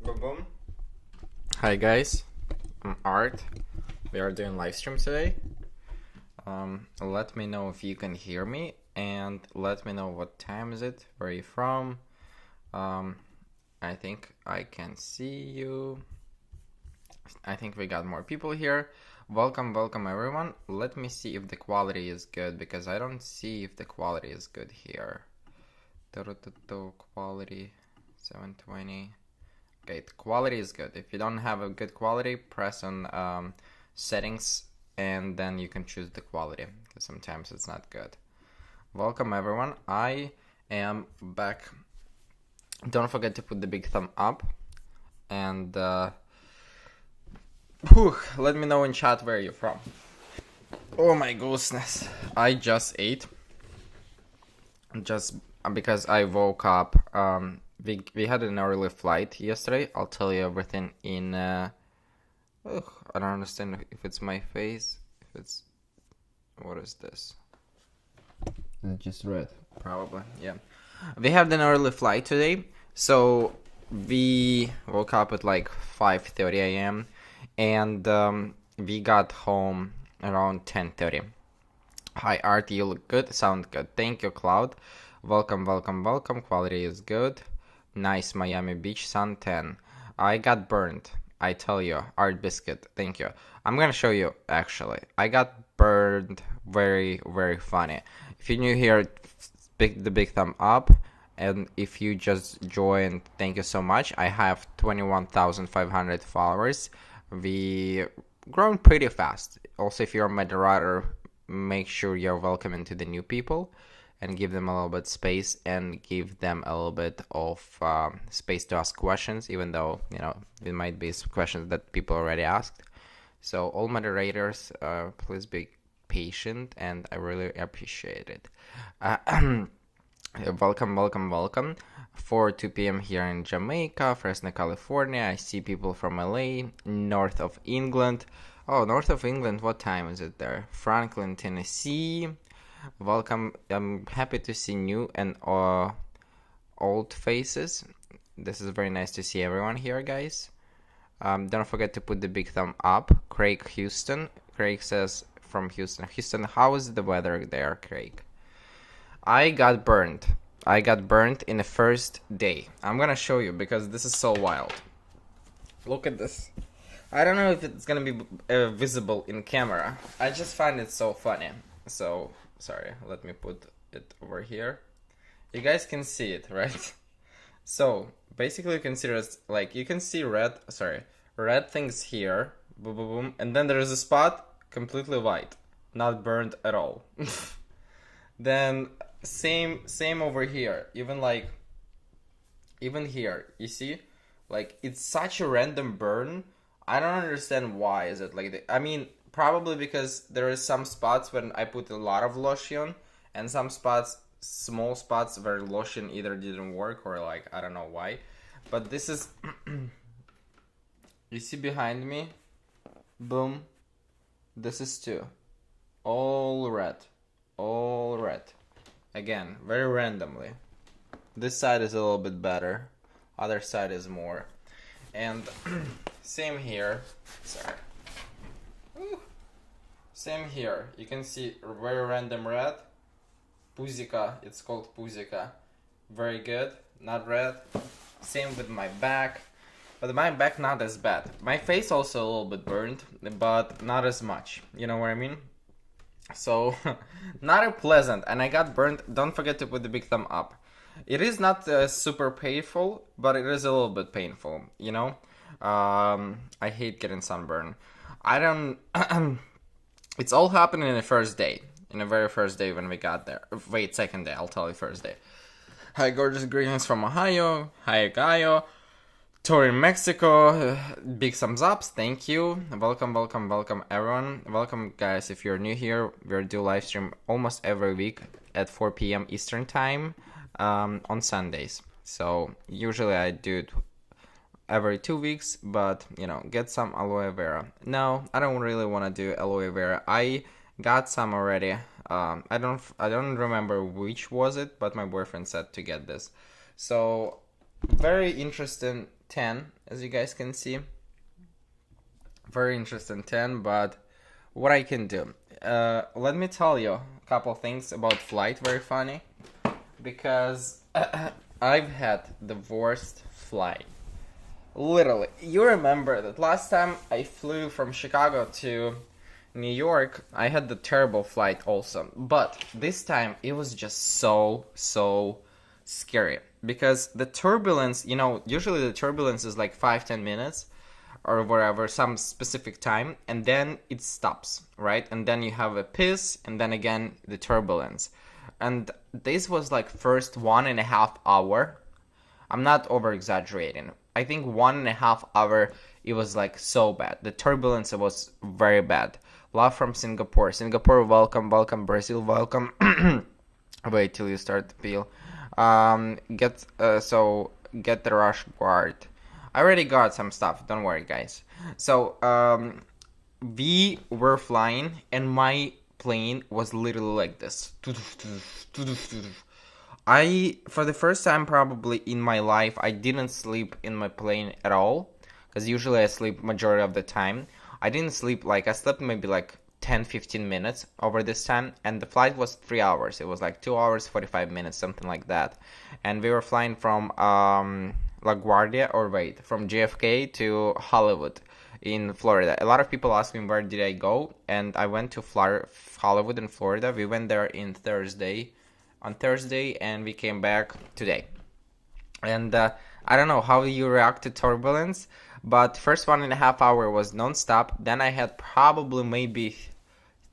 Boom, boom. Hi guys, I'm Art. We are doing live stream today. Let me know if you can hear me, and let me know what time is it, where are you from. I think I can see you. I think we got more people here. Welcome everyone. Let me see if the quality is good, because I don't see if the quality is good here. Quality 720. Okay, the quality is good. If you don't have a good quality, press on settings and then you can choose the quality, because sometimes it's not good. Welcome everyone. I am back. Don't forget to put the big thumb up, and let me know in chat where you're from. Oh my goodness, I just ate. Just because I woke up. We had an early flight yesterday. I'll tell you everything in. I don't understand if it's my face. If it's, what is this? Is it just red? Probably, yeah. We had an early flight today, so we woke up at like 5:30 a.m. and we got home around 10:30. Hi Art, you look good, sound good. Thank you, Cloud. Welcome. Quality is good. Nice Miami Beach, sun 10. I got burned. I tell you, Art Biscuit, thank you. I'm gonna show you actually. I got burned very funny. If you're new here, the big thumb up. And if you just joined, thank you so much. I have 21,500 followers. We grown pretty fast. Also, if you're a moderator, make sure you're welcoming to the new people and give them a little bit space and give them a little bit of space to ask questions, even though, you know, it might be questions that people already asked. So all moderators, please be patient, and I really appreciate it. Welcome. 4:02 p.m. here in Jamaica, Fresno, California. I see people from LA, north of England. Oh, north of England, what time is it there? Franklin, Tennessee. Welcome. I'm happy to see new and old faces. This is very nice to see everyone here, guys. Don't forget to put the big thumb up. Craig Houston. Craig says from Houston. Houston, how is the weather there, Craig? I got burned in the first day. I'm gonna show you because this is so wild. Look at this. I don't know if it's gonna be visible in camera. I just find it so funny. So, sorry, let me put it over here. You guys can see it, right? So, basically you can see it, like, you can see red things here, boom, boom, boom, and then there is a spot completely white, not burned at all. Then same over here, even here, you see, like, it's such a random burn. I don't understand why is it like that. I mean, probably because there is some spots when I put a lot of lotion, and some spots, small spots where lotion either didn't work or, like, I don't know why. But this is you see behind me, boom, this is too all red. Again, very randomly. This side is a little bit better, other side is more. And same here. Sorry. Same here. You can see very random red. Puzika. It's called Puzika. Very good. Not red. Same with my back. But my back not as bad. My face also a little bit burned, but not as much. You know what I mean? So, not a pleasant. And I got burned. Don't forget to put the big thumb up. It is not super painful, but it is a little bit painful, you know? I hate getting sunburn. I don't... It's all happened in the first day. In the very first day when we got there. Wait, second day. I'll tell you first day. Hi, gorgeous greetings from Ohio. Hi, Gaio. Tori in Mexico. Big thumbs ups. Thank you. Welcome, everyone. Welcome, guys. If you're new here, we do live stream almost every week at 4 p.m. Eastern time. On Sundays. So usually I do it every 2 weeks, but you know, get some aloe vera. No, I don't really want to do aloe vera. I got some already I don't remember which was it, but my boyfriend said to get this. So very interesting 10, as you guys can see. Very interesting 10, but what I can do. Let me tell you a couple things about flight, very funny. Because I've had the worst flight. Literally. You remember that last time I flew from Chicago to New York, I had the terrible flight also. But this time it was just so scary. Because the turbulence, you know, usually the turbulence is like 5-10 minutes or whatever, some specific time, and then it stops, right? And then you have a piss, and then again the turbulence. And this was like first 1.5 hour. I'm not over exaggerating. I think 1.5 hour it was like so bad. The turbulence was very bad. Love from Singapore. Singapore, welcome. Brazil, welcome. Wait till you start to feel. Get the rush guard. I already got some stuff. Don't worry, guys. So we were flying, and my plane was literally like this. For the first time probably in my life, I didn't sleep in my plane at all, because usually I sleep majority of the time. I didn't sleep, like I slept maybe like 10-15 minutes over this time, and the flight was 3 hours. It was like 2 hours 45 minutes, something like that. And we were flying from from JFK to Hollywood in Florida. A lot of people ask me where did I go, and I went to Hollywood in Florida. We went there on Thursday, and we came back today. And I don't know how you react to turbulence, but first 1.5 hour was non-stop. Then I had probably maybe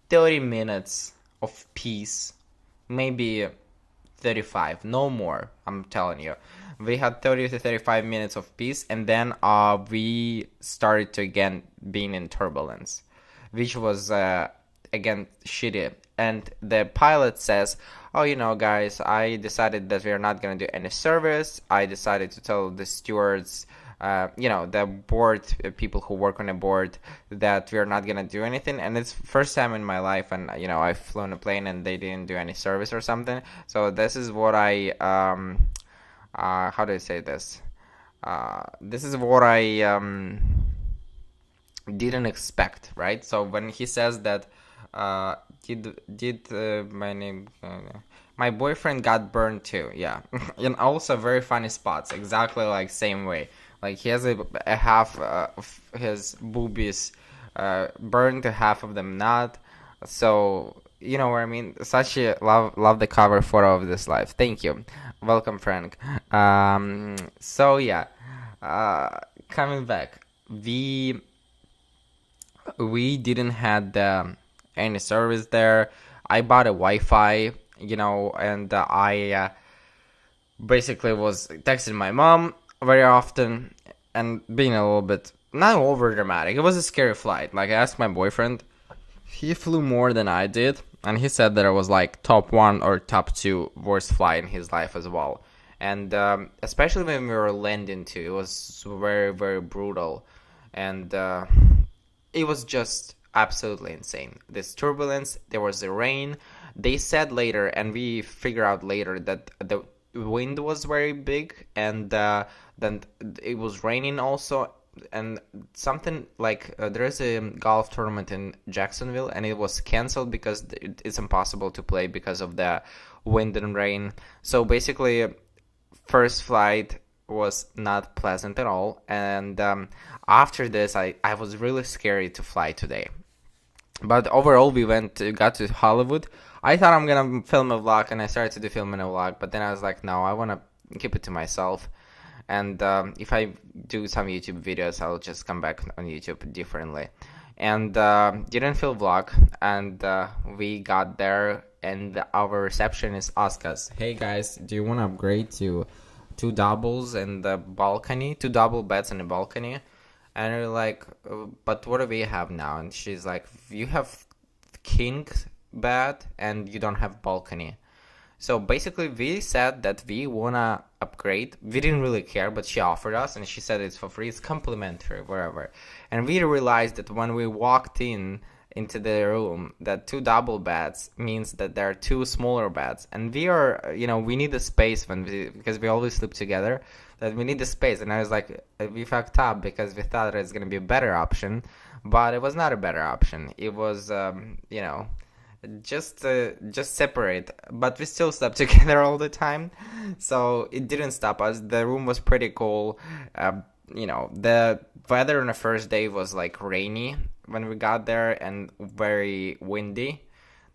30 minutes of peace, maybe 35, no more, I'm telling you. We had 30 to 35 minutes of peace, and then we started to again being in turbulence, which was again shitty. And the pilot says, oh, you know, guys, I decided that we are not going to do any service. I decided to tell the stewards, the board, people who work on a board, that we are not going to do anything. And it's first time in my life, and, I've flown a plane and they didn't do any service or something. So this is what I, how do I say this? This is what I didn't expect, right? So when he says that, my boyfriend got burned too, yeah. And also very funny spots, exactly like same way. Like he has a half of his boobies burned, half of them not. So you know what I mean. Such a love the cover photo of this live. Thank you, welcome Frank. So yeah, coming back, we didn't had any service there. I bought a Wi-Fi, and I basically was texting my mom very often and being a little bit not over dramatic. It was a scary flight. Like I asked my boyfriend, he flew more than I did, and he said that it was like top 1 or top 2 worst flight in his life as well. And especially when we were landing too, it was very, very brutal, and it was just absolutely insane. This turbulence, there was the rain. They said later, and we figured out later, that the wind was very big, and then it was raining also. And something like there is a golf tournament in Jacksonville, and it was canceled because it's impossible to play because of the wind and rain. So basically, first flight was not pleasant at all, and after this I was really scared to fly today. But overall we got to Hollywood. I thought I'm gonna film a vlog, and I started to film a vlog, but then I was like, no, I want to keep it to myself. And if I do some YouTube videos, I'll just come back on YouTube differently. And didn't film vlog, and we got there, and our receptionist asked us, hey guys, do you want to upgrade to 2 doubles and the balcony, 2 double beds and a balcony? And we're like, but what do we have now? And she's like, you have king bed and you don't have balcony. So basically we said that we wanna upgrade. We didn't really care, but she offered us, and she said it's for free, it's complimentary, whatever. And we realized that when we walked in, into the room, that 2 double beds means that there are 2 smaller beds, and we are, we need the space because we always sleep together, that we need the space. And I was like, we fucked up because we thought it's gonna be a better option, but it was not a better option. It was, just separate, but we still slept together all the time, so it didn't stop us. The room was pretty cool. The weather on the first day was like rainy when we got there and very windy.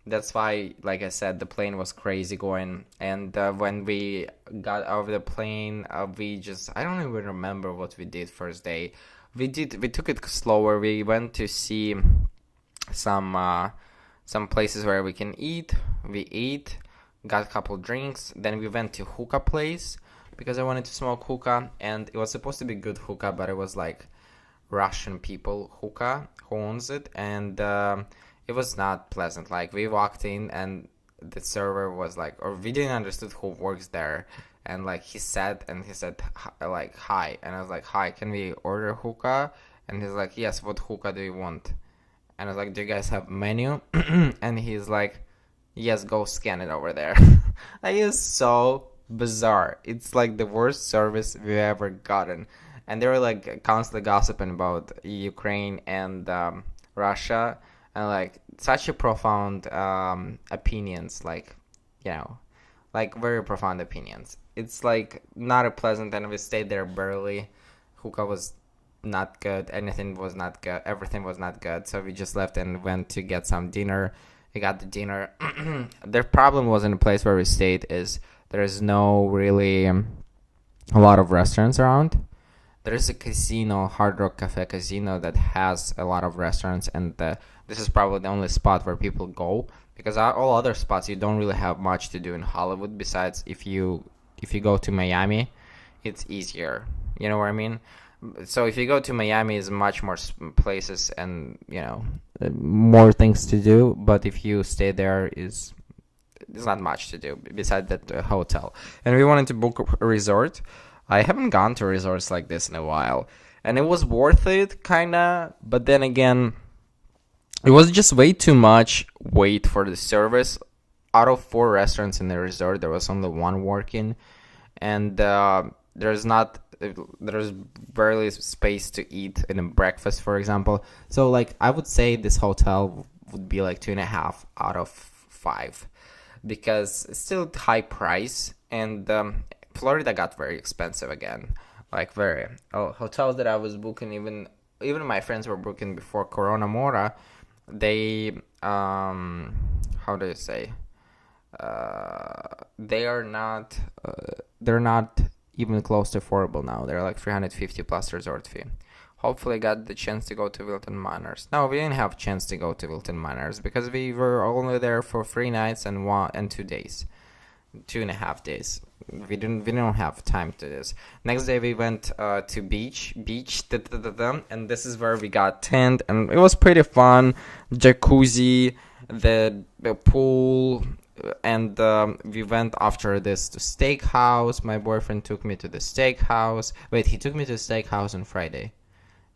That's why, like I said, the plane was crazy going. And when we got out of the plane, I don't even remember what we did first day. We took it slower. We went to see some places where we can eat. We ate, got a couple drinks. Then we went to hookah place because I wanted to smoke hookah, and it was supposed to be good hookah, but it was like Russian people hookah who owns it, and it was not pleasant. Like, we walked in and the server was like, or we didn't understand who works there, and like he said like, hi, and I was like, hi, can we order hookah? And he's like, yes, what hookah do you want? And I was like, do you guys have menu? And he's like, yes, go scan it over there. Like, it's so bizarre. It's like the worst service we've ever gotten. And they were like constantly gossiping about Ukraine and Russia, and like such a profound opinions, like very profound opinions. It's like not a pleasant, and we stayed there barely. Hookah was not good. Everything was not good. So we just left and went to get some dinner. We got the dinner. The problem was in the place where we stayed is there is no really a lot of restaurants around. There is a casino, Hard Rock Cafe Casino, that has a lot of restaurants, and this is probably the only spot where people go, because all other spots you don't really have much to do in Hollywood. Besides, if you go to Miami, it's easier. You know what I mean? So if you go to Miami, is much more places and more things to do. But if you stay there, there's not much to do besides that hotel. And we wanted to book a resort. I haven't gone to resorts like this in a while, and it was worth it, kinda. But then again, it was just way too much wait for the service. Out of 4 restaurants in the resort, there was only 1 working, and there's barely space to eat in a breakfast, for example. So like, I would say this hotel would be like 2.5 out of 5, because it's still high price, and Florida got very expensive again. Like, hotels that I was booking, even my friends were booking before Corona Mora, they how do you say, they're not even close to affordable now. They're like $350 plus resort fee. Hopefully I got the chance to go to Wilton Manors. No, we didn't have a chance to go to Wilton Manors because we were only there for 3 nights and 2 days. 2.5 days. We didn't have time to this. Next day we went to beach, and this is where we got tent, and it was pretty fun. Jacuzzi, the pool, and we went after this to steakhouse. My boyfriend took me to the steakhouse. Wait, he took me to the steakhouse on Friday.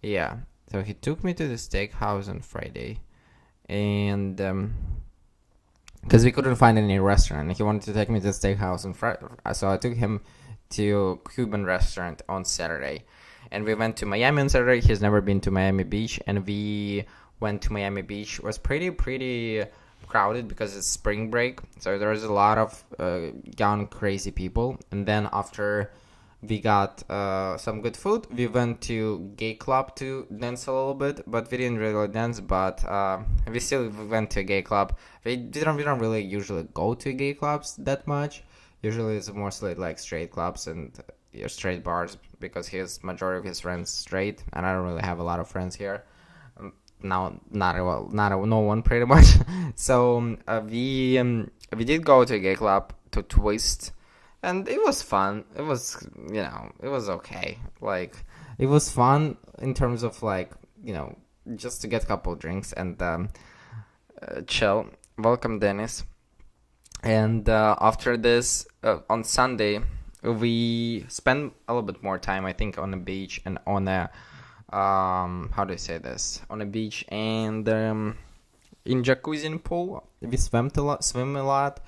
Yeah, so he took me to the steakhouse on Friday, and because we couldn't find any restaurant, he wanted to take me to the steakhouse on Friday, so I took him to a Cuban restaurant on Saturday, and we went to Miami on Saturday. He's never been to Miami Beach, and we went to Miami Beach. It was pretty crowded because it's spring break, so there was a lot of young crazy people. And then after we got some good food, we went to gay club to dance a little bit, but we didn't really dance, but we still went to a gay club. We don't really usually go to gay clubs that much. Usually it's mostly like straight clubs and straight bars, because majority of his friends straight, and I don't really have a lot of friends here. Now, no one pretty much. So we did go to a gay club to Twist, and it was fun. It was, it was okay. Like, it was fun in terms of like, just to get a couple drinks and chill. Welcome, Dennis. And after this, on Sunday, we spent a little bit more time, I think, on the beach and on a how do I say this? On a beach, and in jacuzzi and pool. We swim a lot.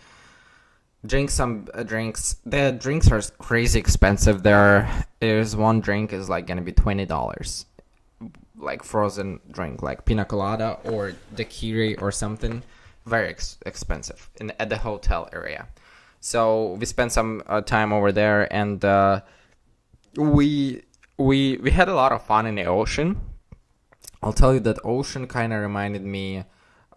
Drink some drinks. The drinks are crazy expensive. There's one drink is like gonna be $20, like frozen drink, like pina colada or daiquiri or something. Very expensive at the hotel area. So we spent some time over there, and we had a lot of fun in the ocean. I'll tell you that ocean kind of reminded me,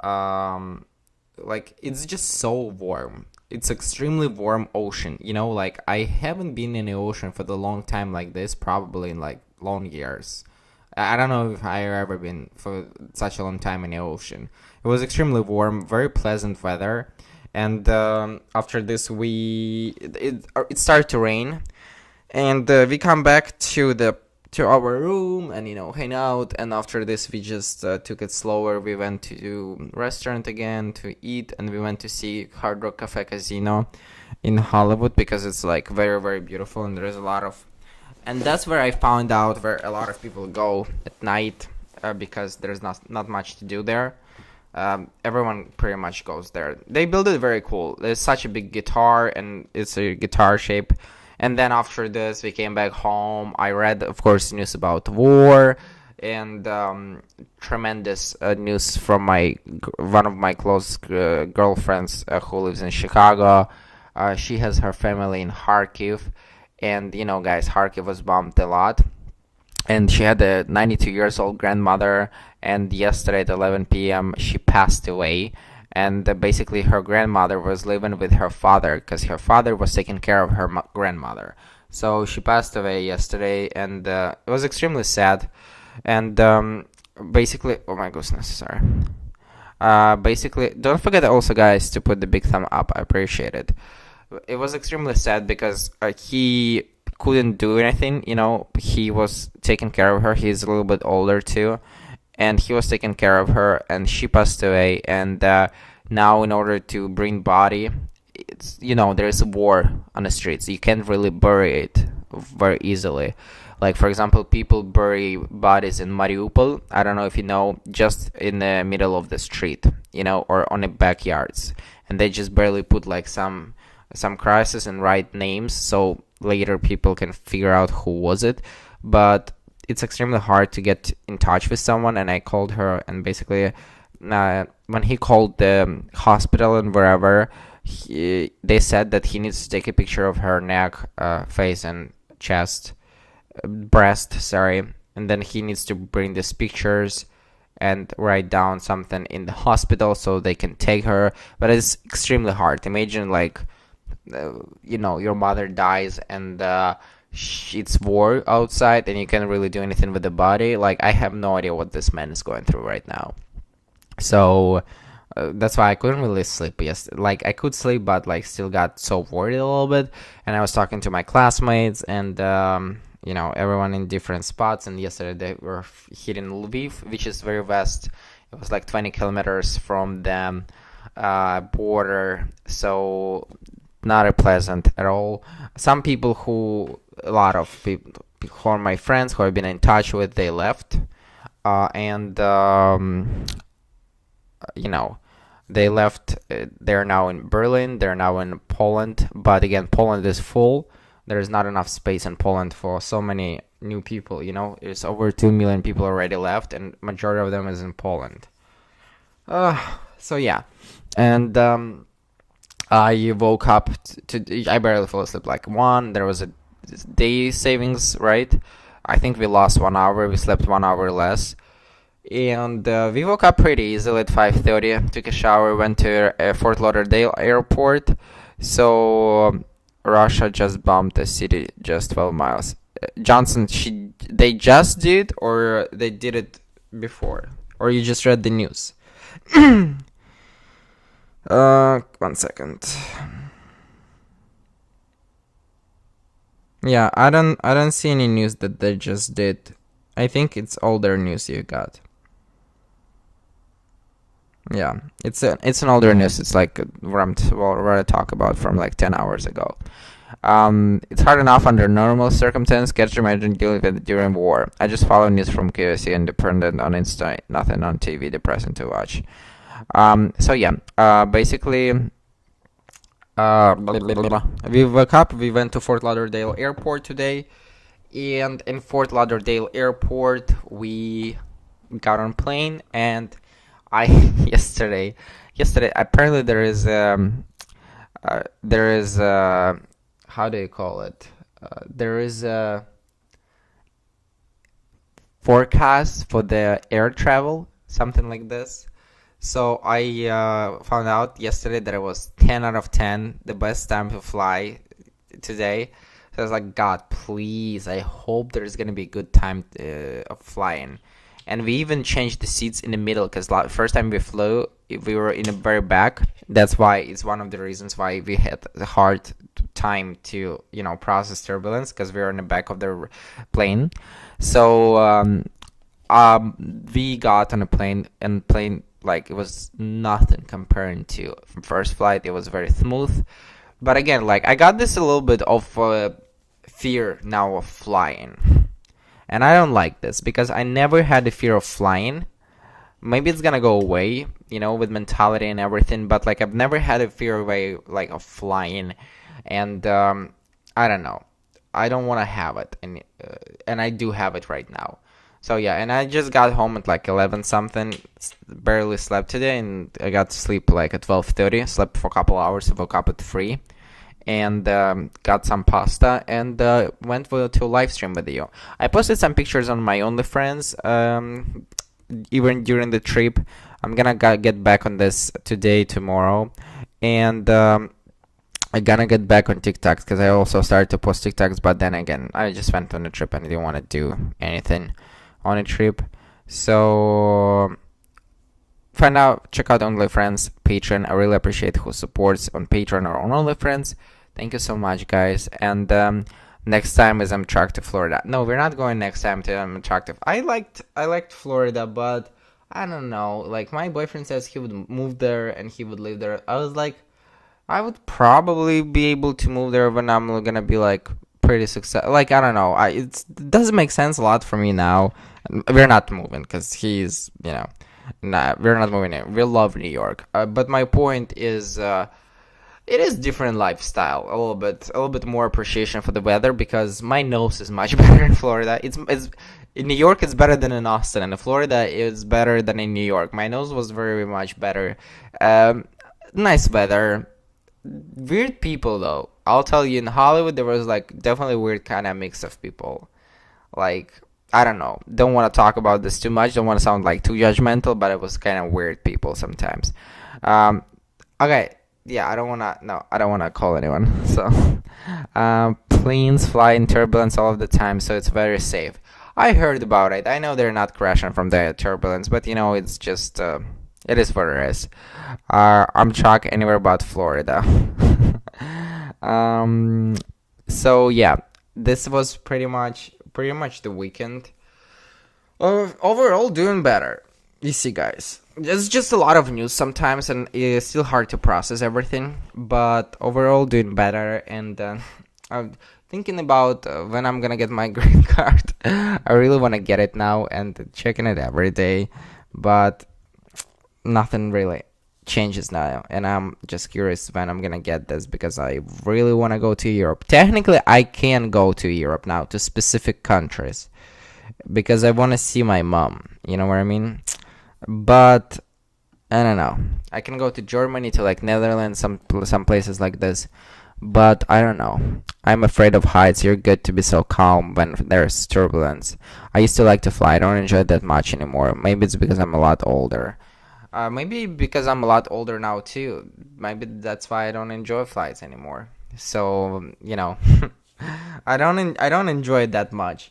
like it's just so warm. It's extremely warm ocean, like I haven't been in the ocean for the long time like this, probably in like long years. I don't know if I've ever been for such a long time in the ocean. It was extremely warm, very pleasant weather, and after this it started to rain, and we come back to our room and hang out. And after this we just took it slower. We went to restaurant again to eat, and we went to see Hard Rock Cafe Casino in Hollywood because it's like very, very beautiful, and there's a lot of, and that's where I found out where a lot of people go at night, because there's not much to do there. Everyone pretty much goes there. They build it very cool. There's such a big guitar, and it's a guitar shape. And then after this, we came back home. I read, of course, news about war, and tremendous news from one of my close girlfriends who lives in Chicago. She has her family in Kharkiv, and guys, Kharkiv was bombed a lot. And she had a 92 years old grandmother, and yesterday at 11 p.m. she passed away. And basically her grandmother was living with her father because her father was taking care of her grandmother. So she passed away yesterday, and it was extremely sad. And basically, oh my goodness, sorry. Basically, don't forget also, guys, to put the big thumb up. I appreciate it. It was extremely sad because he couldn't do anything. He was taking care of her. He's a little bit older too. And he was taking care of her, and she passed away. And now, in order to bring body, it's there's a war on the streets. You can't really bury it very easily. Like, for example, people bury bodies in Mariupol. I don't know if you know, just in the middle of the street, or on the backyards, and they just barely put like some crosses and write names, so later people can figure out who was it. But it's extremely hard to get in touch with someone, and I called her, and basically when he called the hospital and wherever, they said that he needs to take a picture of her neck, face, and breast, and then he needs to bring these pictures and write down something in the hospital so they can take her. But it's extremely hard. Imagine like your mother dies, and it's war outside, and you can't really do anything with the body. Like, I have no idea what this man is going through right now. So that's why I couldn't really sleep yesterday. Like, I could sleep, but like still got so worried a little bit. And I was talking to my classmates, and everyone in different spots. And yesterday they were hitting Lviv, which is very west. It was like 20 kilometers from the border. So not a pleasant at all. A lot of people who are my friends who I've been in touch with, they left, and they left. They're now in Berlin. They're now in Poland. But again, Poland is full. There is not enough space in Poland for so many new people. There's over 2 million people already left, and majority of them is in Poland. So yeah, and I woke up I barely fell asleep. Like there was a day savings, right? I think we lost 1 hour. We slept 1 hour less, and we woke up pretty easily at 5:30. Took a shower, went to Fort Lauderdale airport. So Russia just bombed the city just 12 miles. Johnson, they just did, or they did it before, or you just read the news? 1 second. Yeah, I don't see any news that they just did. I think it's older news you got. Yeah, it's an older news. It's like what I talk about from like 10 hours ago. It's hard enough under normal circumstances. Can't imagine dealing with it during war. I just follow news from QSC, independent on Insta, nothing on TV, depressing to watch. So yeah, basically, we woke up. We went to Fort Lauderdale Airport today, and in Fort Lauderdale Airport, we got on plane. And I yesterday apparently there is how do you call it? There is a forecast for the air travel, something like this. So I found out yesterday that it was 10 out of 10, the best time to fly today. So I was like, God, please, I hope there's gonna be a good time of flying. And we even changed the seats in the middle because first time we flew, we were in the very back. That's why it's one of the reasons why we had a hard time to process turbulence, because we were in the back of the plane. So we got on a plane, and plane, like, it was nothing comparing to first flight. It was very smooth. But again, like, I got this a little bit of fear now of flying. And I don't like this because I never had the fear of flying. Maybe it's gonna go away, with mentality and everything. But like, I've never had a fear of flying, and I don't know. I don't want to have it, and I do have it right now. So yeah, and I just got home at like 11 something. Barely slept today, and I got to sleep like at 12:30. Slept for a couple hours. Woke up at 3. And got some pasta, and went to live stream with you. I posted some pictures on my OnlyFriends even during the trip. I'm gonna get back on this today, tomorrow, and I'm gonna get back on TikToks because I also started to post TikToks. But then again, I just went on a trip and I didn't want to do anything on a trip. So check out OnlyFriends, Patreon. I really appreciate who supports on Patreon or on OnlyFriends. Thank you so much, guys. And next time is Amtrak to Florida. No, we're not going next time to Amtrak. I liked Florida, but I don't know. Like, my boyfriend says he would move there and he would live there. I was like, I would probably be able to move there when I'm gonna be like pretty successful. Like, I don't know. It doesn't make sense a lot for me now. We're not moving because he's, nah, we're not moving in. We love New York. But my point is, it is different lifestyle, a little bit more appreciation for the weather, because my nose is much better in Florida. It's in New York, it's better than in Austin, and in Florida, it's better than in New York. My nose was very much better. Nice weather. Weird people, though. I'll tell you, in Hollywood, there was like definitely a weird kind of mix of people. Like, I don't know. Don't want to talk about this too much. Don't want to sound like too judgmental, but it was kind of weird people sometimes. Okay. Yeah, I don't want to call anyone. So, planes fly in turbulence all of the time, so it's very safe. I heard about it. I know they're not crashing from the turbulence, but it's just, it is what it is. I'm shocked anywhere about Florida. So yeah, this was pretty much the weekend. Overall, doing better. You see, guys, it's just a lot of news sometimes, and it's still hard to process everything. But overall, doing better, and I'm thinking about when I'm gonna get my green card. I really want to get it now and checking it every day, but nothing really changes now, and I'm just curious when I'm gonna get this, because I really want to go to Europe. Technically, I can go to Europe now, to specific countries, because I want to see my mom. You know what I mean? But I don't know. I can go to Germany, to like Netherlands, some places like this. But I don't know. I'm afraid of heights. You're good to be so calm when there's turbulence. I used to like to fly. I don't enjoy it that much anymore. Maybe it's because I'm a lot older. Maybe because I'm a lot older now too. Maybe that's why I don't enjoy flights anymore. So I don't enjoy it that much.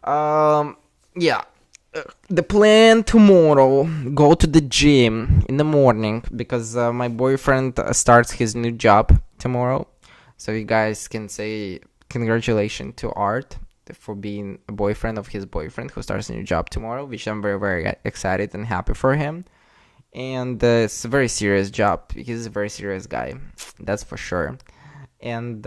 Yeah. The plan tomorrow, go to the gym in the morning, because my boyfriend starts his new job tomorrow. So you guys can say congratulations to Art for being a boyfriend of his boyfriend who starts a new job tomorrow, which I'm very, very excited and happy for him. And it's a very serious job. He's a very serious guy, that's for sure. And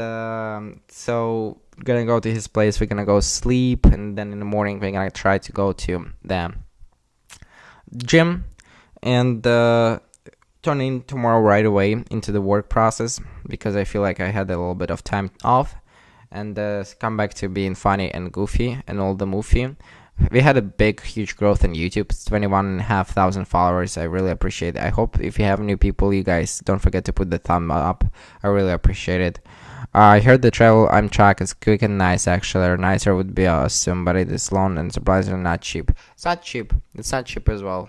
so gonna go to his place. We're gonna go sleep, and then in the morning we're gonna try to go to the gym. and turn in tomorrow right away into the work process, because I feel like I had a little bit of time off, and come back to being funny and goofy and all the movie. We had a big, huge growth on YouTube. It's 21,500 followers. I really appreciate it. I hope if you have new people, you guys don't forget to put the thumb up. I really appreciate it. I heard the travel I'm track is quick and nice, actually. Or nicer would be awesome, but it is long and surprisingly not cheap. It's not cheap. It's not cheap as well.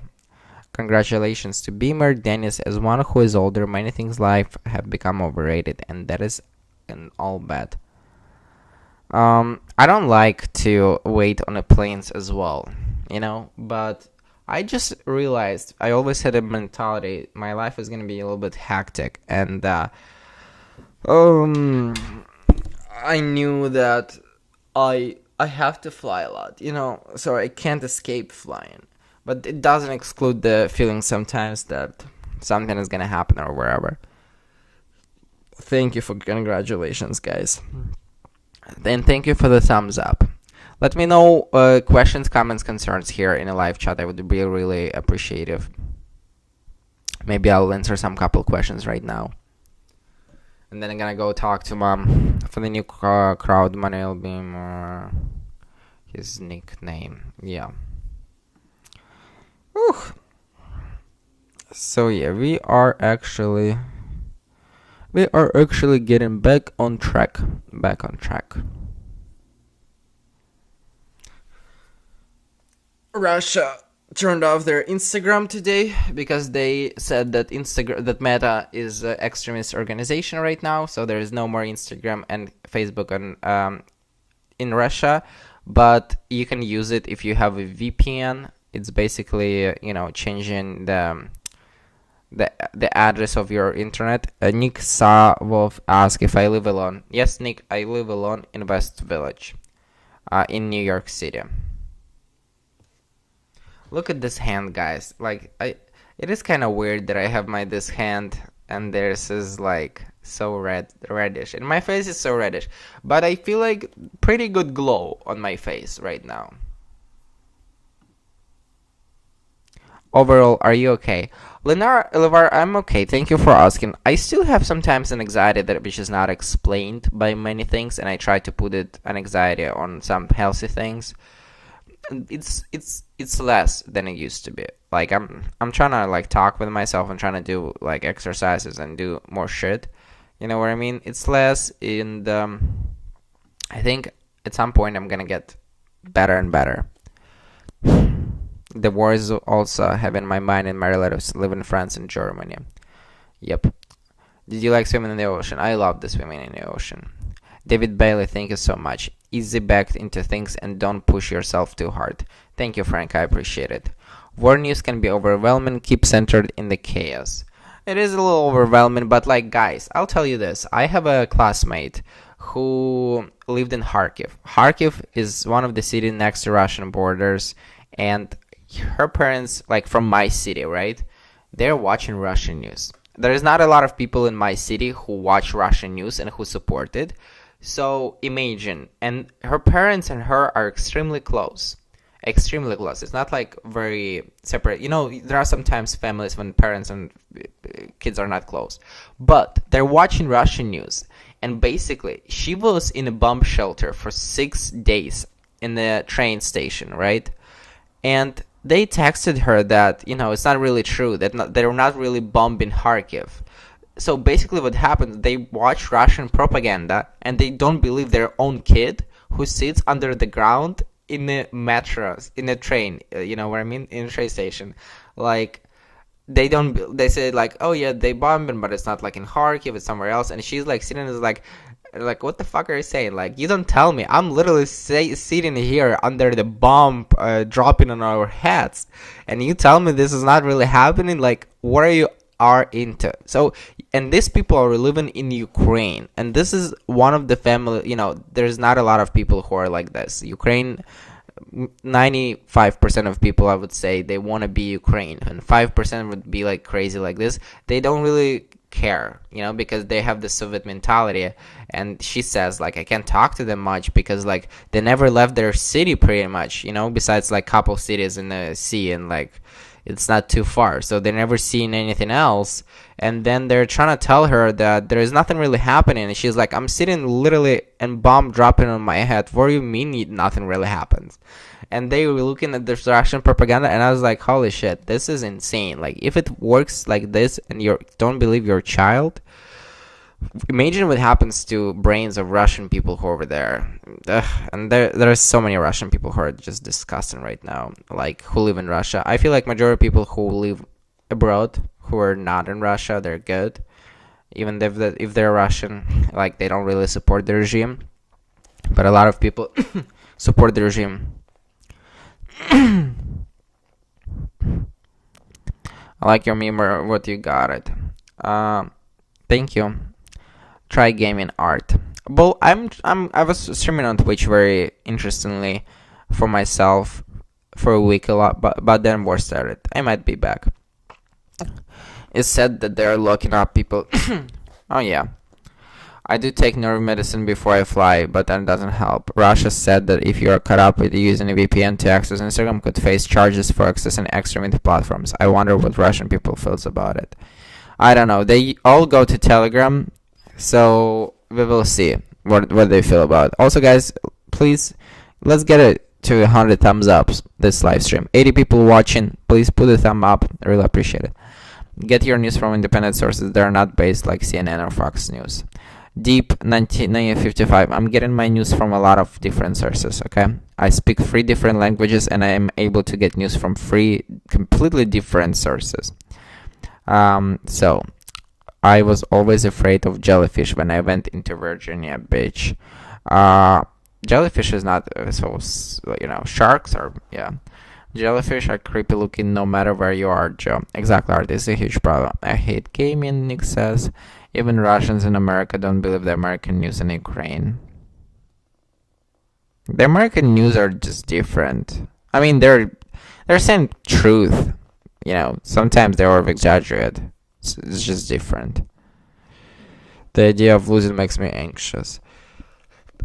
Congratulations to Beamer Dennis. As one who is older, many things in life have become overrated, and that is an all bad. I don't like to wait on the planes as well, but I just realized I always had a mentality my life is gonna be a little bit hectic, and I knew that I have to fly a lot, so I can't escape flying. But it doesn't exclude the feeling sometimes that something is gonna happen or wherever. Thank you for congratulations, guys. And thank you for the thumbs up. Let me know questions, comments, concerns here in a live chat. I would be really appreciative. Maybe I'll answer some couple questions right now. And then I'm gonna go talk to Mom for the new crowd. Manuel Beamer, his nickname. Yeah. Whew. So yeah, we are actually getting back on track. Russia turned off their Instagram today because they said that Meta is an extremist organization right now, so there is no more Instagram and Facebook in Russia, but you can use it if you have a VPN. It's basically changing the address of your internet. Nick Savov asked if I live alone. Yes, Nick, I live alone in West Village, in New York City. Look at this hand, guys. It is kind of weird that I have this hand and this is so reddish, and my face is so reddish, but I feel like pretty good glow on my face right now. Overall, are you okay? Levar, I'm okay. Thank you for asking. I still have sometimes an anxiety which is not explained by many things, and I try to put an anxiety on some healthy things. It's less than it used to be. I'm trying to talk with myself and trying to do exercises and do more shit. You know what I mean? It's less, and I think at some point I'm gonna get better and better. The war is also having my mind, and my relatives live in France and Germany. Yep. Did you like swimming in the ocean? I love the swimming in the ocean. David Bailey, thank you so much. Easy back into things and don't push yourself too hard. Thank you, Frank. I appreciate it. War news can be overwhelming. Keep centered in the chaos. It is a little overwhelming, but guys, I'll tell you this. I have a classmate who lived in Kharkiv. Kharkiv is one of the cities next to Russian borders, and her parents, from my city, right? They're watching Russian news. There is not a lot of people in my city who watch Russian news and who support it. So imagine, and her parents and her are extremely close. Extremely close. It's not very separate. There are sometimes families when parents and kids are not close. But they're watching Russian news. And basically, she was in a bomb shelter for 6 days in the train station, right? And they texted her that, it's not really true, that they're not really bombing Kharkiv. So basically what happened, they watch Russian propaganda and they don't believe their own kid who sits under the ground in a metro, in a train, you know what I mean? In a train station. They say oh yeah, they bombing, but it's not in Kharkiv, it's somewhere else. And she's sitting there what the fuck are you saying? You don't tell me. I'm literally sitting here under the bomb dropping on our heads, and you tell me this is not really happening? What are you into? So, and these people are living in Ukraine, and this is one of the family, there's not a lot of people who are like this. Ukraine, 95% of people, I would say, they want to be Ukraine, and 5% would be crazy like this. They don't really care, because they have the Soviet mentality. And she says I can't talk to them much because they never left their city pretty much, besides couple cities in the sea and it's not too far. So they've never seen anything else. And then they're trying to tell her that there is nothing really happening. And she's like, I'm sitting literally and bomb dropping on my head. What do you mean nothing really happens? And they were looking at the Russian propaganda, and I was like, holy shit, this is insane. Like, if it works like this and you don't believe your child, imagine what happens to brains of Russian people who are over there. And there are so many Russian people who are just disgusting right now, like, who live in Russia. I feel like majority of people who live abroad, who are not in Russia, they're good. Even if they're Russian, like, they don't really support the regime. But a lot of people support the regime. I like your meme or what you got it. Thank you. Try gaming art. Well, I was streaming on Twitch very interestingly for myself for a week a lot, but then war started. I might be back. It's said that they're locking up people. Oh yeah. I do take nerve medicine before I fly, but that doesn't help. Russia said that if you are caught up with using a VPN to access Instagram, could face charges for accessing extreme platforms. I wonder what Russian people feels about it. I don't know. They all go to Telegram, so we will see what they feel about it. Also, guys, please, let's get it to 100 thumbs up this live stream. 80 people watching. Please put a thumb up. I really appreciate it. Get your news from independent sources that are not based like CNN or Fox News. Deep 1955. I'm getting my news from a lot of different sources, okay? I speak 3 different languages and I am able to get news from 3 completely different sources. So I was always afraid of jellyfish when I went into Virginia Beach. Jellyfish is not sharks are, yeah. Jellyfish are creepy looking no matter where you are, Joe. Exactly, art is a huge problem. I hate gaming, Nick says. Even Russians in America don't believe the American news in Ukraine. The American news are just different. I mean, they're saying truth. You know, sometimes they over exaggerate. It's just different. The idea of losing makes me anxious.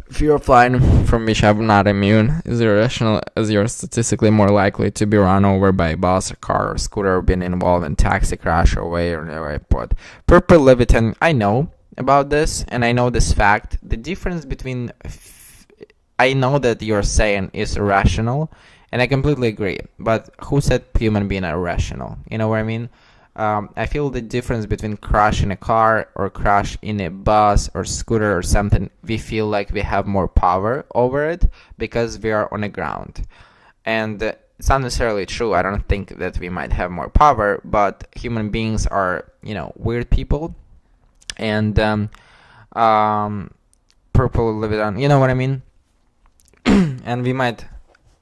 Fear of flying, from which I'm not immune, is irrational as you're statistically more likely to be run over by a bus, a car, or scooter, or being involved in taxi crash or way or the airport. Purple Leviathan, I know about this, and I know this fact. The difference between... I know that you're saying is irrational, and I completely agree. But who said human being are irrational? You know what I mean? I feel the difference between crash in a car or crash in a bus or scooter or something, we feel like we have more power over it because we are on the ground. And it's not necessarily true. I don't think that we might have more power, but human beings are, weird people. And purple live it on, you know what I mean? And we might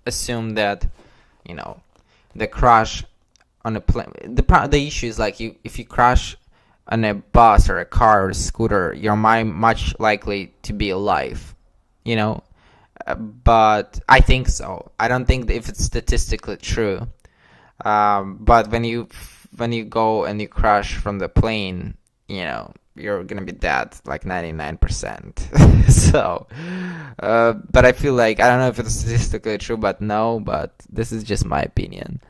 assume that, the crash on a plane, the issue is like if you crash on a bus or a car or a scooter, you're much likely to be alive, but I think so. I don't think if it's statistically true, but when you go and you crash from the plane, you're gonna be dead like 99%. So but I feel like, I don't know if it's statistically true, but this is just my opinion.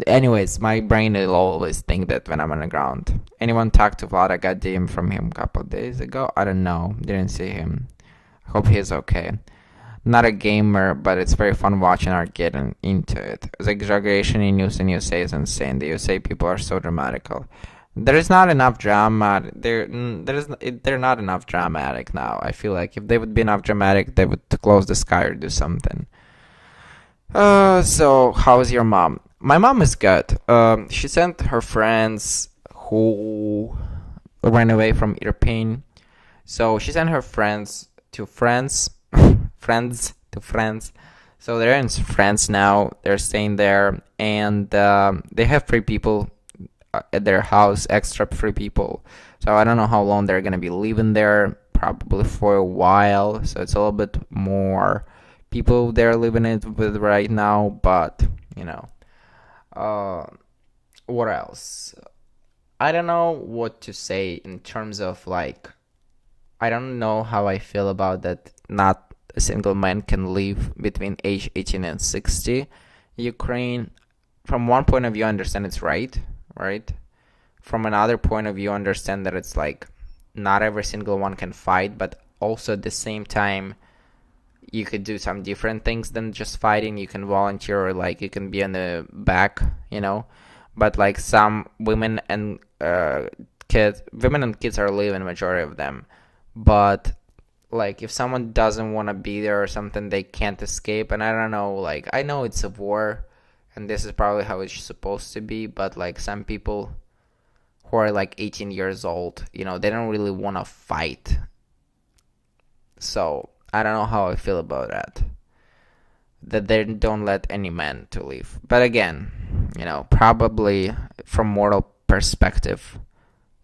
Anyways, my brain will always think that when I'm on the ground. Anyone talk to Vlad? I got DM from him a couple of days ago. I don't know. Didn't see him. Hope he's okay. Not a gamer, but it's very fun watching or getting into it. The exaggeration in news in USA is insane. The USA people are so dramatical. There is not enough drama. They're not enough dramatic now. I feel like if they would be enough dramatic, they would close the sky or do something. So how's your mom? My mom is good. She sent her friends who ran away from Irpin. So she sent her friends to France. Friends to France. So they're in France now. They're staying there. And they have 3 people at their house, extra 3 people. So I don't know how long they're going to be living there. Probably for a while. So it's a little bit more people they're living it with right now. But, what else? I don't know what to say in terms of I don't know how I feel about that. Not a single man can live between age 18 and 60. Ukraine, from one point of view, I understand it's right? From another point of view, I understand that it's like not every single one can fight, but also at the same time, you could do some different things than just fighting. You can volunteer, or like you can be on the back, but like some women and kids are leaving, majority of them. But like if someone doesn't want to be there or something, they can't escape. And I don't know, like I know it's a war, and this is probably how it's supposed to be, but like some people who are like 18 years old, they don't really want to fight. So I don't know how I feel about that. That they don't let any man to leave. But again, probably from moral perspective,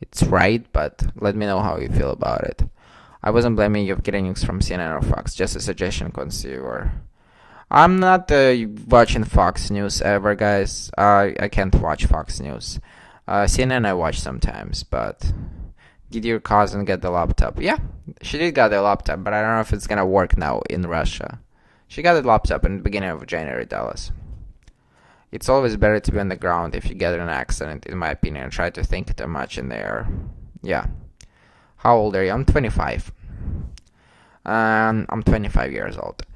it's right, but let me know how you feel about it. I wasn't blaming you for getting news from CNN or Fox, just a suggestion, consumer. I'm not watching Fox News ever, guys. I can't watch Fox News. CNN I watch sometimes, but did your cousin get the laptop? Yeah, she did get the laptop, but I don't know if it's gonna work now in Russia. She got the laptop in the beginning of January, Dallas. It's always better to be on the ground if you get in an accident, in my opinion. Try to think too much in the air. Yeah. How old are you? I'm 25. I'm 25 years old.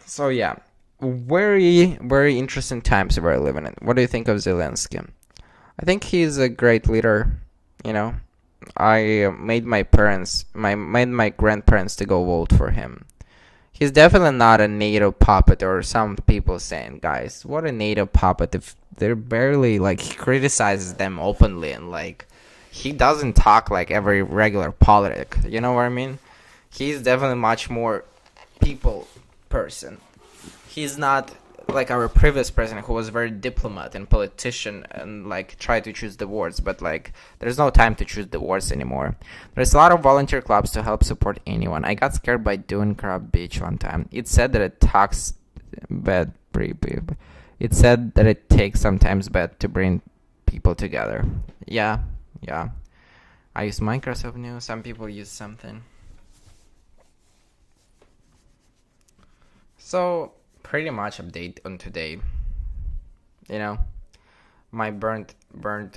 So yeah, very, very interesting times we're living in. What do you think of Zelensky? I think he's a great leader. I made my grandparents to go vote for him. He's definitely not a NATO puppet, or some people saying, guys, what a NATO puppet. If they're barely, like, he criticizes them openly, and like he doesn't talk like every regular politic. You know what I mean? He's definitely much more people person. He's not like our previous president, who was very diplomat and politician and like try to choose the words, but like there's no time to choose the words anymore. There's a lot of volunteer clubs to help support anyone. I got scared by doing crab beach one time. It said that it talks bad. It said that it takes sometimes bad to bring people together. Yeah. I use Microsoft News. Some people use something. So pretty much update on today. My burnt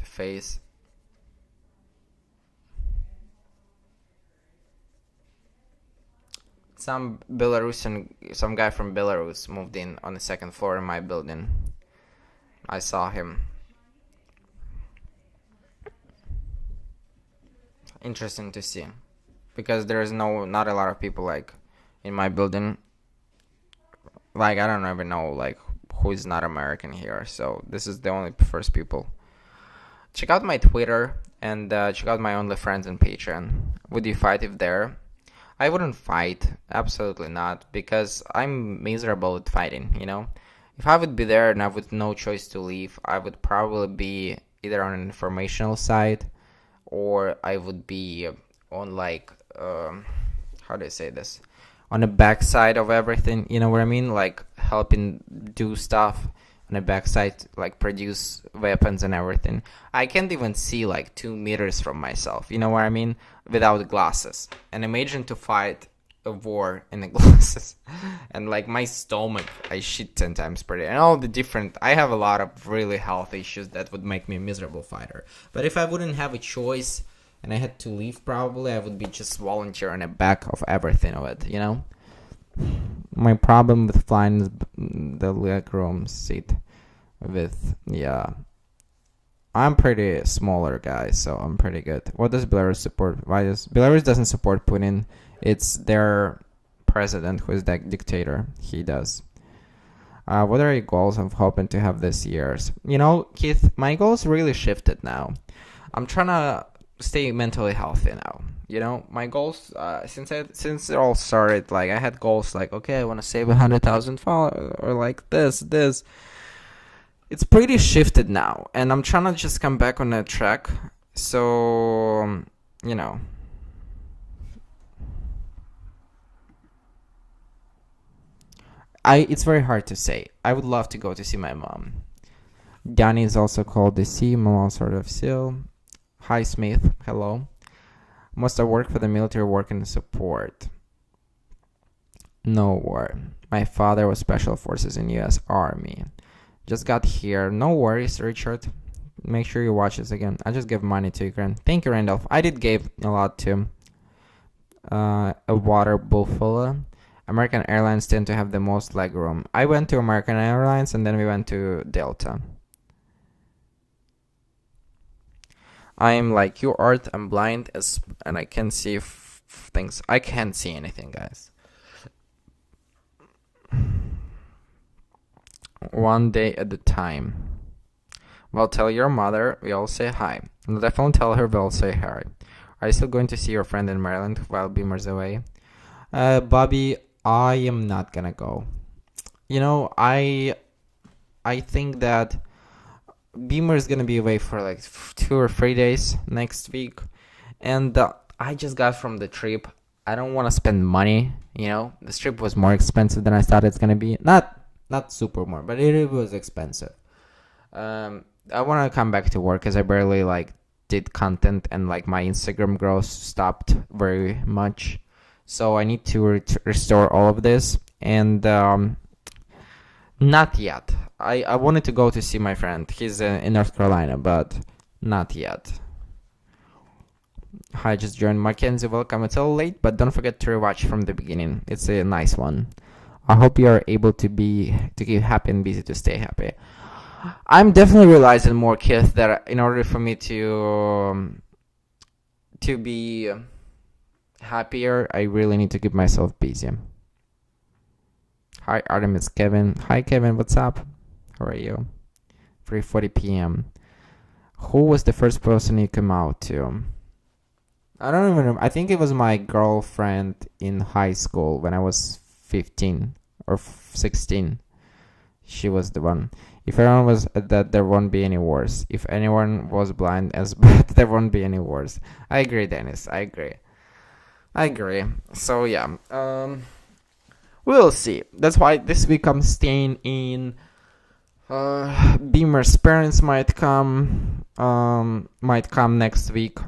face. Some guy from Belarus moved in on the second floor in my building. I saw him. Interesting to see, because there's not a lot of people like in my building. Like, I don't even know, like, who is not American here. So, this is the only first people. Check out my Twitter and check out my OnlyFriends and Patreon. Would you fight if there? I wouldn't fight. Absolutely not. Because I'm miserable at fighting, If I would be there and I would no choice to leave, I would probably be either on an informational side, or I would be on, like, how do I say this? On the backside of everything, you know what I mean? Like helping do stuff on the backside, like produce weapons and everything. I can't even see like 2 meters from myself, you know what I mean? Without glasses. And imagine to fight a war in the glasses. And like my stomach, I shit 10 times per day. And all the different, I have a lot of really health issues that would make me a miserable fighter. But if I wouldn't have a choice, and I had to leave, probably I would be just volunteer on the back of everything of it, My problem with flying is the leg room seat I'm pretty smaller guy, so I'm pretty good. What does Belarus support? Belarus doesn't support Putin. It's their president who is the dictator. He does. What are your goals of hoping to have this year? Keith, my goals really shifted now. I'm trying to stay mentally healthy now. My goals since it all started, like I had goals like, okay, I want to save 100,000 followers, or like this. It's pretty shifted now, and I'm trying to just come back on that track. So it's very hard to say. I would love to go to see my mom. Danny is also called the C, mom sort of seal. Hi Smith, hello. Must I work for the military, work in support? No war. My father was special forces in U.S. Army. just got here. No worries, Richard. Make sure you watch this again. I just gave money to Ukraine. Thank you, Randolph. I did give a lot to a water buffalo. American Airlines tend to have the most leg room. I went to American Airlines and then we went to Delta. I'm like you, Art. I'm blind and I can't see things. I can't see anything, guys. One day at a time. Well, tell your mother we all say hi. I'll definitely tell her we'll say hi. Are you still going to see your friend in Maryland while Beamer's away? Bobby, I am not gonna go. You know, I think that Beamer is gonna be away for like 2 or 3 days next week, and I just got from the trip. I don't want to spend money. You know, this trip was more expensive than I thought it's gonna be. Not super more, but it was expensive. I want to come back to work because I barely like did content and like my Instagram growth stopped very much. So I need to restore all of this, and not yet. I wanted to go to see my friend. He's in North Carolina, but not yet. Hi, just joined Mackenzie. Welcome. It's a little late, but don't forget to rewatch from the beginning. It's a nice one. I hope you are able to keep happy and busy to stay happy. I'm definitely realizing more, Keith, that in order for me to be happier, I really need to keep myself busy. Hi, Artemis Kevin. Hi, Kevin. What's up? How are you? 3:40 p.m. Who was the first person you came out to? I don't even remember. I think it was my girlfriend in high school when I was 15 or 16. She was the one. If everyone was that, there won't be any wars. If anyone was blind as bad, there won't be any wars. I agree, Dennis. I agree. So yeah, we'll see. That's why this week I'm staying in. Beamer's parents might come next week.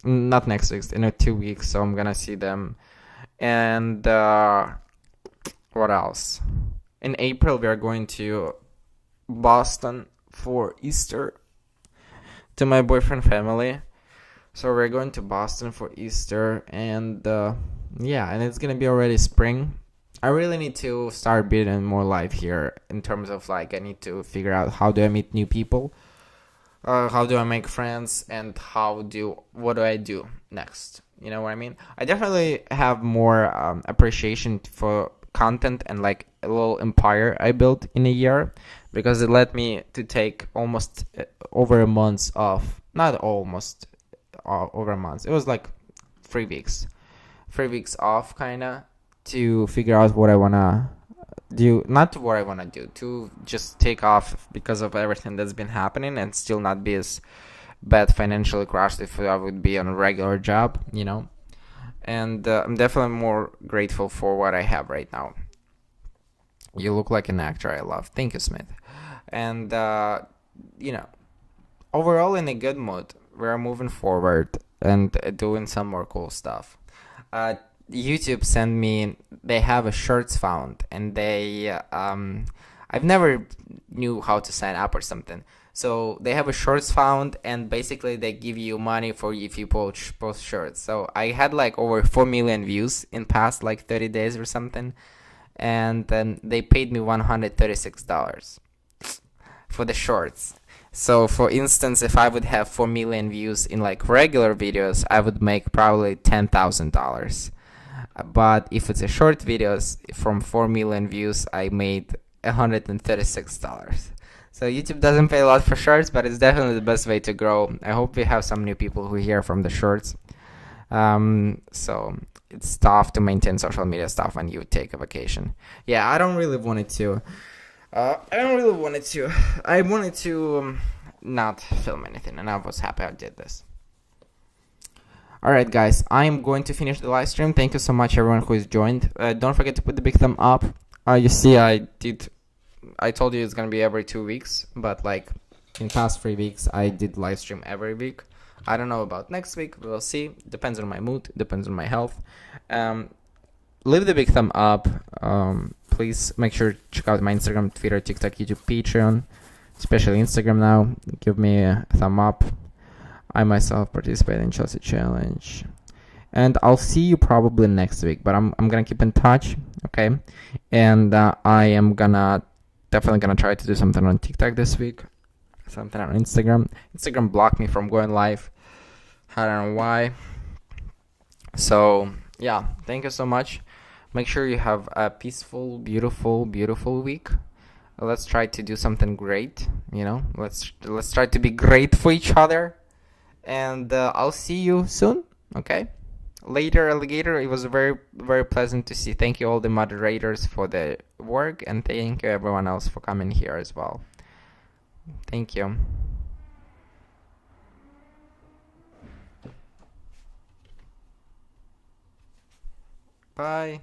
Not next week, in 2 weeks. So I'm gonna see them. And what else? In April we are going to Boston for Easter to my boyfriend family. So we're going to Boston for Easter, and and it's gonna be already spring. I really need to start building more life here in terms of like I need to figure out how do I meet new people, how do I make friends, and what do I do next? You know what I mean? I definitely have more appreciation for content and like a little empire I built in a year, because it led me to take almost over a month off. Not almost over a month. It was like 3 weeks. 3 weeks off kinda to figure out what I wanna do. Not what I wanna do, to just take off because of everything that's been happening and still not be as bad financially crushed if I would be on a regular job, you know. And I'm definitely more grateful for what I have right now. You look like an actor I love. Thank you, Smith. And, overall in a good mood. We're moving forward and doing some more cool stuff. YouTube sent me, they have a shirts found, and they, I've never knew how to sign up or something. So they have a shirts found, and basically they give you money for if you post shirts. So I had like over 4 million views in past like 30 days or something, and then they paid me $136 for the shorts. So for instance, if I would have 4 million views in like regular videos, I would make probably $10,000. But if it's a short videos from 4 million views, I made $136. So YouTube doesn't pay a lot for shorts, but it's definitely the best way to grow. I hope we have some new people who hear from the shorts. So it's tough to maintain social media stuff when you take a vacation. Yeah, I don't really want it to. I wanted to not film anything, and I was happy I did this. Alright, guys, I'm going to finish the live stream. Thank you so much, everyone who has joined. Don't forget to put the big thumb up. You see, I told you it's gonna be every 2 weeks, but like in past 3 weeks, I did live stream every week. I don't know about next week. We'll see. Depends on my mood. Depends on my health. Leave the big thumb up. please make sure to check out my Instagram, Twitter, TikTok, YouTube, Patreon, especially Instagram now. Give me a thumb up. I myself participate in Chelsea Challenge. And I'll see you probably next week, but I'm gonna keep in touch, okay? And I am definitely gonna try to do something on TikTok this week, something on Instagram. Instagram blocked me from going live. I don't know why. So yeah, thank you so much. Make sure you have a peaceful, beautiful, beautiful week. Let's try to do something great. Let's try to be great for each other. And I'll see you soon. Okay. Later, alligator. It was very, very pleasant to see. Thank you all the moderators for the work, and thank you everyone else for coming here as well. Thank you. Bye.